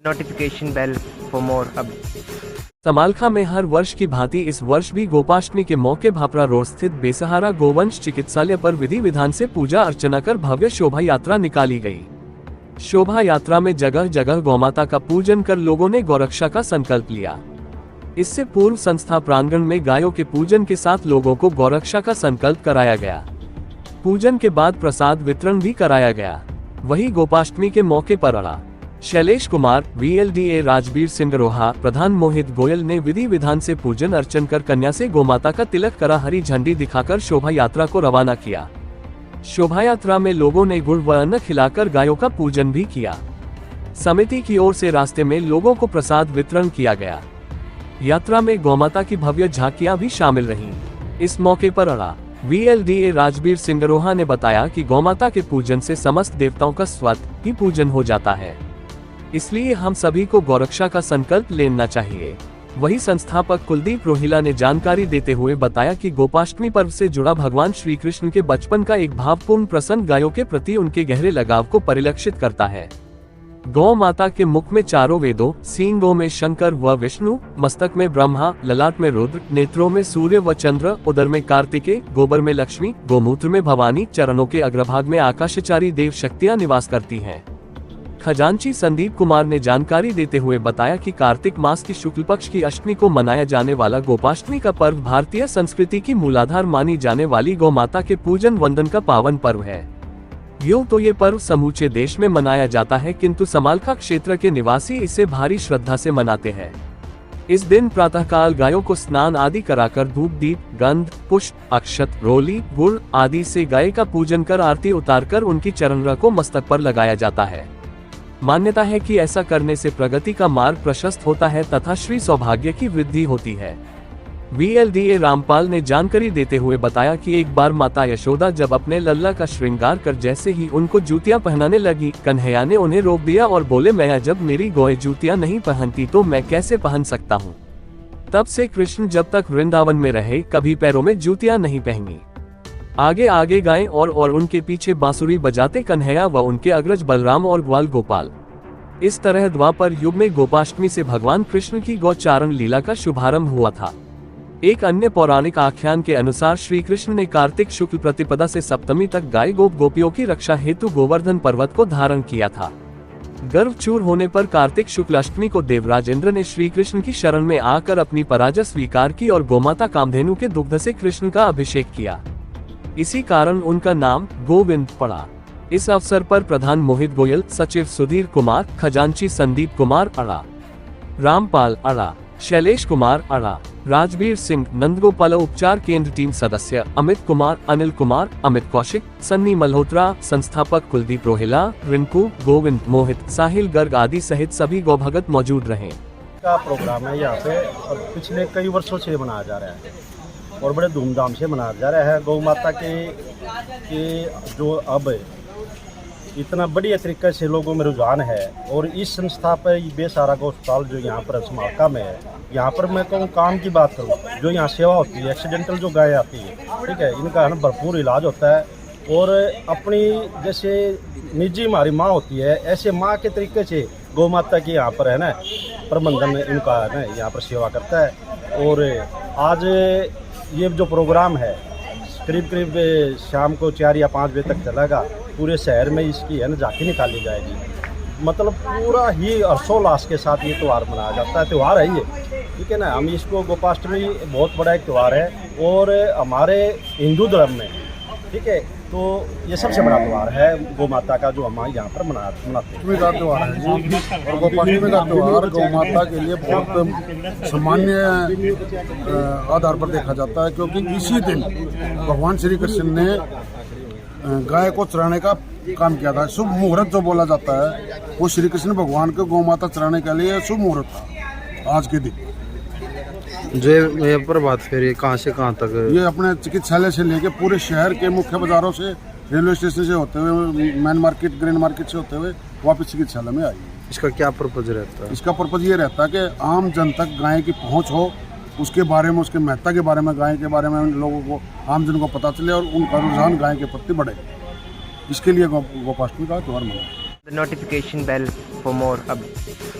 notification bell for more updates. Samalkha में हर वर्ष की भांति इस वर्ष भी गोपाष्टमी के मौके भापरा रोड स्थित बेसहारा गोवंश चिकित्सालय पर विधि विधान से पूजा अर्चना कर भव्य शोभा यात्रा निकाली गई। शोभा यात्रा में जगह जगह गौमाता का पूजन कर लोगों ने गौरक्षा का संकल्प लिया। इससे पूर्व संस्था प्रांगण में गायों के पूजन के साथ लोगों को गौरक्षा का संकल्प कराया गया। पूजन के बाद प्रसाद वितरण भी कराया गया। वहीं गोपाष्टमी के मौके पर अड़ा शैलेश कुमार, VLDA राजबीर सिंह रोहा, प्रधान मोहित गोयल ने विधि विधान से पूजन अर्चन कर कन्या से गोमाता का तिलक करा हरी झंडी दिखाकर शोभा यात्रा को रवाना किया। शोभा यात्रा में लोगों ने गुड़ व अन्न खिलाकर गायों का पूजन भी किया। समिति की ओर से रास्ते में लोगों को प्रसाद वितरण किया गया। यात्रा में गौमाता की भव्य झांकियां भी शामिल रहीं। इस मौके पर अड़ा VLDA राजबीर सिंह रोहा ने बताया कि गौमाता के पूजन से समस्त देवताओं का स्वतः ही पूजन हो जाता है, इसलिए हम सभी को गौरक्षा का संकल्प लेना चाहिए। वहीं संस्थापक कुलदीप रोहिला ने जानकारी देते हुए बताया कि गोपाष्टमी पर्व से जुड़ा भगवान श्री कृष्ण के बचपन का एक भावपूर्ण प्रसंग गायों के प्रति उनके गहरे लगाव को परिलक्षित करता है। गौ माता के मुख में चारों वेदों, सींगों में शंकर व विष्णु, मस्तक में ब्रह्मा, ललाट में रुद्र, नेत्रों में सूर्य व चंद्र, उदर में कार्तिकेय, गोबर में लक्ष्मी, गोमूत्र में भवानी, चरणों के अग्रभाग में आकाशचारी देव शक्तियां निवास करती हैं। खजांची संदीप कुमार ने जानकारी देते हुए बताया कि कार्तिक मास की शुक्ल पक्ष की अष्टमी को मनाया जाने वाला गोपाष्टमी का पर्व भारतीय संस्कृति की मूलाधार मानी जाने वाली गौ माता के पूजन वंदन का पावन पर्व है। यूं तो ये पर्व समूचे देश में मनाया जाता है, किंतु समालखा क्षेत्र के निवासी इसे भारी श्रद्धा से मनाते हैं। इस दिन प्रातःकाल गायों को स्नान आदि कराकर धूप दीप, गंध, पुष्प, अक्षत, रोली, गुड़ आदि से गाय का पूजन कर आरती उतारकर उनकी चरणरज को मस्तक पर लगाया जाता है। मान्यता है कि ऐसा करने से प्रगति का मार्ग प्रशस्त होता है तथा श्री सौभाग्य की वृद्धि होती है। VLDA रामपाल ने जानकारी देते हुए बताया कि एक बार माता यशोदा जब अपने लल्ला का श्रृंगार कर जैसे ही उनको जूतियां पहनाने लगी, कन्हैया ने उन्हें रोक दिया और बोले, मैं जब मेरी गौएं जूतियां नहीं पहनती तो मैं कैसे पहन सकता हूँ। तब से कृष्ण जब तक वृंदावन में रहे कभी पैरों में जूतियां नहीं पहनी। आगे आगे गायें और उनके पीछे बांसुरी बजाते कन्हैया व उनके अग्रज बलराम और ग्वाल गोपाल। इस तरह द्वापर युग में गोपाष्टमी से भगवान कृष्ण की गौचारण लीला का शुभारंभ हुआ था। एक अन्य पौराणिक आख्यान के अनुसार श्री कृष्ण ने कार्तिक शुक्ल प्रतिपदा से सप्तमी तक गाय गोपियों की रक्षा हेतु गोवर्धन पर्वत को धारण किया था। गर्भ चूर होने पर कार्तिक शुक्ल अष्टमी को देवराज इंद्र ने श्री कृष्ण की शरण में आकर अपनी पराजय स्वीकार की और गोमाता कामधेनु के दुग्ध से कृष्ण का अभिषेक किया। इसी कारण उनका नाम गोविंद पड़ा। इस अवसर पर प्रधान मोहित गोयल, सचिव सुधीर कुमार, खजांची संदीप कुमार अड़ा, रामपाल अड़ा, शैलेश कुमार अड़ा, राजबीर सिंह, नंदगोपाल उपचार केंद्र टीम सदस्य अमित कुमार, अनिल कुमार, अमित कौशिक, सन्नी मल्होत्रा, संस्थापक कुलदीप रोहिला, रिंकू, गोविंद, मोहित, साहिल गर्ग आदि सहित सभी गौभगत मौजूद रहे। का प्रोग्राम है यहाँ पे और पिछले कई वर्षों से मनाया जा रहा है और बड़े धूमधाम से मनाया जा रहा है। गौ माता के जो अब इतना बढ़िया तरीके से लोगों में रुझान है और इस संस्था पर बेसहारा गौ अस्पताल जो यहाँ पर समालखा में है, यहाँ पर मैं कहूँ काम की बात करूँ, जो यहाँ सेवा होती है, एक्सीडेंटल जो गाय आती है, ठीक है, इनका है ना भरपूर इलाज होता है और अपनी जैसे निजी हमारी माँ होती है, ऐसे माँ के तरीके से गौ माता की यहाँ पर है ना प्रबंधन इनका है ना यहाँ पर सेवा करता है। और आज ये जो प्रोग्राम है करीब शाम को 4 या 5 बजे तक चलेगा। पूरे शहर में इसकी है ना झांकी निकाली जाएगी। मतलब पूरा ही हर्षोल्लास के साथ ये त्यौहार मनाया जाता है। त्यौहार है ये, ठीक है ना। हम इसको गोपाष्टमी बहुत बड़ा एक त्यौहार है और हमारे हिंदू धर्म में, ठीक है, तो ये सबसे बड़ा त्यौहार है गौ माता का जो हम यहाँ पर मनाते हैं। का त्यौहार है जी और गोपाष्टमी का त्यौहार गौ माता के लिए बहुत सामान्य आधार पर देखा जाता है, क्योंकि इसी दिन भगवान श्री कृष्ण ने गाय को चराने का काम किया था। शुभ मुहूर्त जो बोला जाता है वो श्री कृष्ण भगवान को गौ माता चराने के लिए शुभ मुहूर्त था आज के दिन। जो ये प्रभात फेरी कहाँ से कहाँ तक? ये अपने चिकित्सालय से लेके पूरे शहर के मुख्य बाजारों से, रेलवे स्टेशन से होते हुए, मेन मार्केट, ग्रैंड मार्केट से होते हुए वापस चिकित्सालय में आई। इसका क्या पर्पज रहता है? इसका पर्पज ये रहता है कि आम जन तक गाय की पहुंच हो, उसके बारे में, उसके महत्ता के बारे में, गाय के बारे में लोगों को, आम जन को पता चले और उनका रुझान गाय के प्रति बढ़े। इसके लिए गोपाष्टमी का त्यौहार मनाया। the notification bell for more updates.